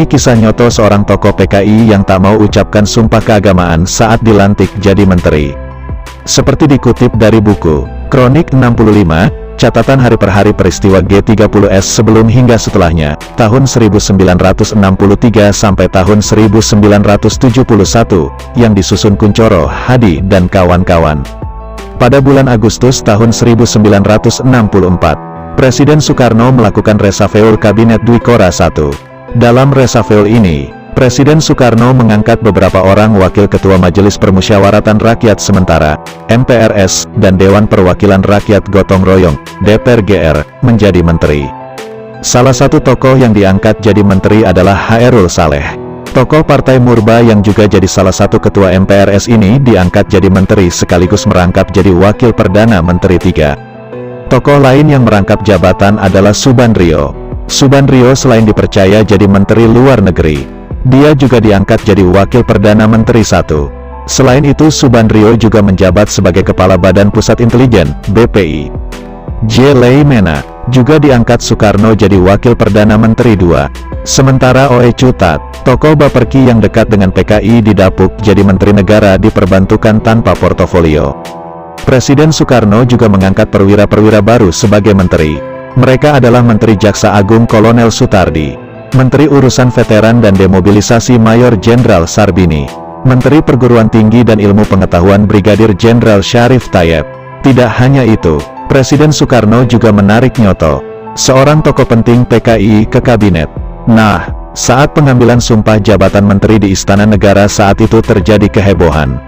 Ini kisah Nyoto, seorang tokoh PKI yang tak mau ucapkan sumpah keagamaan saat dilantik jadi menteri. Seperti dikutip dari buku Kronik 65, catatan hari per hari peristiwa G30S sebelum hingga setelahnya, tahun 1963 sampai tahun 1971, yang disusun Kuncoro, Hadi, dan kawan-kawan. Pada bulan Agustus tahun 1964, Presiden Soekarno melakukan reshuffle Kabinet Dwi Kora I. Dalam reshuffle ini, Presiden Soekarno mengangkat beberapa orang wakil ketua Majelis Permusyawaratan Rakyat Sementara, MPRS, dan Dewan Perwakilan Rakyat Gotong Royong, DPR-GR, menjadi menteri. Salah satu tokoh yang diangkat jadi menteri adalah Hairul Saleh. Tokoh Partai Murba yang juga jadi salah satu ketua MPRS ini diangkat jadi menteri sekaligus merangkap jadi wakil Perdana Menteri 3. Tokoh lain yang merangkap jabatan adalah Subandrio. Subandrio selain dipercaya jadi Menteri Luar Negeri, dia juga diangkat jadi Wakil Perdana Menteri 1. Selain itu Subandrio juga menjabat sebagai Kepala Badan Pusat Intelijen, BPI. J. Leimena juga diangkat Soekarno jadi Wakil Perdana Menteri 2. Sementara Oe Cutat, tokoh Baperki yang dekat dengan PKI, didapuk jadi Menteri Negara diperbantukan tanpa portofolio. Presiden Soekarno juga mengangkat perwira-perwira baru sebagai menteri. Mereka adalah Menteri Jaksa Agung Kolonel Sutardi, Menteri Urusan Veteran dan Demobilisasi Mayor Jenderal Sarbini, Menteri Perguruan Tinggi dan Ilmu Pengetahuan Brigadir Jenderal Syarif Tayeb. Tidak hanya itu, Presiden Soekarno juga menarik Nyoto, seorang tokoh penting PKI, ke kabinet. Nah, saat pengambilan sumpah jabatan menteri di Istana Negara saat itu terjadi kehebohan.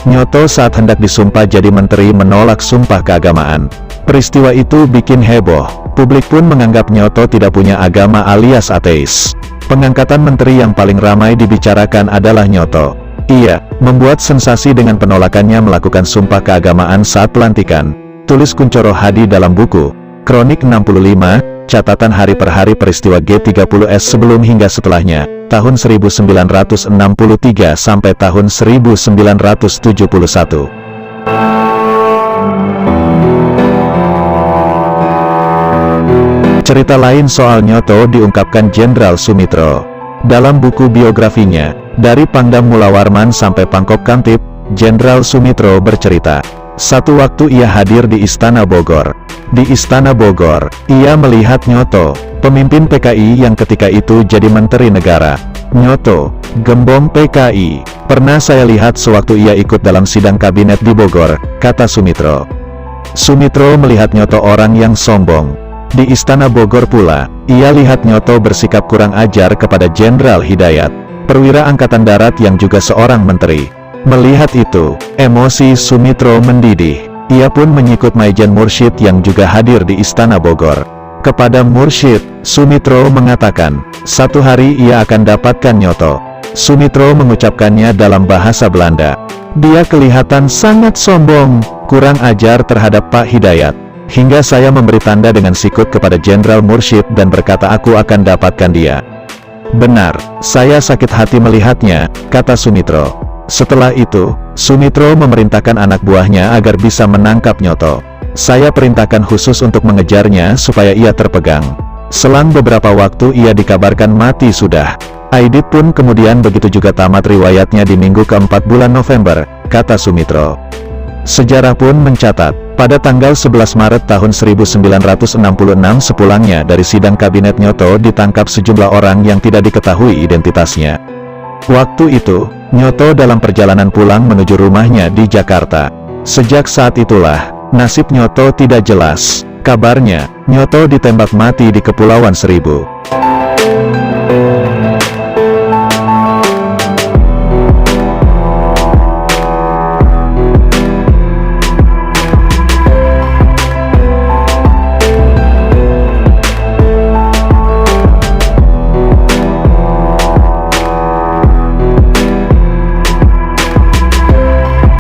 Nyoto saat hendak disumpah jadi menteri menolak sumpah keagamaan. Peristiwa itu bikin heboh, publik pun menganggap Nyoto tidak punya agama alias ateis. Pengangkatan menteri yang paling ramai dibicarakan adalah Nyoto. Ia membuat sensasi dengan penolakannya melakukan sumpah keagamaan saat pelantikan, tulis Kuncoro Hadi dalam buku Kronik 65, catatan hari per hari peristiwa G30S sebelum hingga setelahnya, tahun 1963 sampai tahun 1971. Cerita lain soal Nyoto diungkapkan Jenderal Sumitro. Dalam buku biografinya, Dari Pangdam Mulawarman sampai Pangkop Kamtib, Jenderal Sumitro bercerita, satu waktu ia hadir di Istana Bogor. Di Istana Bogor, ia melihat Nyoto, pemimpin PKI yang ketika itu jadi Menteri Negara. Nyoto, gembong PKI, pernah saya lihat sewaktu ia ikut dalam sidang kabinet di Bogor, kata Sumitro. Sumitro melihat Nyoto orang yang sombong. Di Istana Bogor pula, ia lihat Nyoto bersikap kurang ajar kepada Jenderal Hidayat, perwira Angkatan Darat yang juga seorang menteri. Melihat itu, emosi Sumitro mendidih. Ia pun menyikut Maijen Mursyid yang juga hadir di Istana Bogor. Kepada Mursyid, Sumitro mengatakan, satu hari ia akan dapatkan Nyoto. Sumitro mengucapkannya dalam bahasa Belanda. Dia kelihatan sangat sombong, kurang ajar terhadap Pak Hidayat. Hingga saya memberi tanda dengan sikut kepada Jenderal Mursyid dan berkata aku akan dapatkan dia. Benar, saya sakit hati melihatnya, kata Sumitro. Setelah itu, Sumitro memerintahkan anak buahnya agar bisa menangkap Nyoto. Saya perintahkan khusus untuk mengejarnya supaya ia terpegang. Selang beberapa waktu ia dikabarkan mati sudah. Aidit pun kemudian begitu juga tamat riwayatnya di minggu keempat bulan November, kata Sumitro. Sejarah pun mencatat, pada tanggal 11 Maret tahun 1966 sepulangnya dari sidang kabinet Nyoto ditangkap sejumlah orang yang tidak diketahui identitasnya. Waktu itu, Nyoto dalam perjalanan pulang menuju rumahnya di Jakarta. Sejak saat itulah, nasib Nyoto tidak jelas. Kabarnya, Nyoto ditembak mati di Kepulauan Seribu.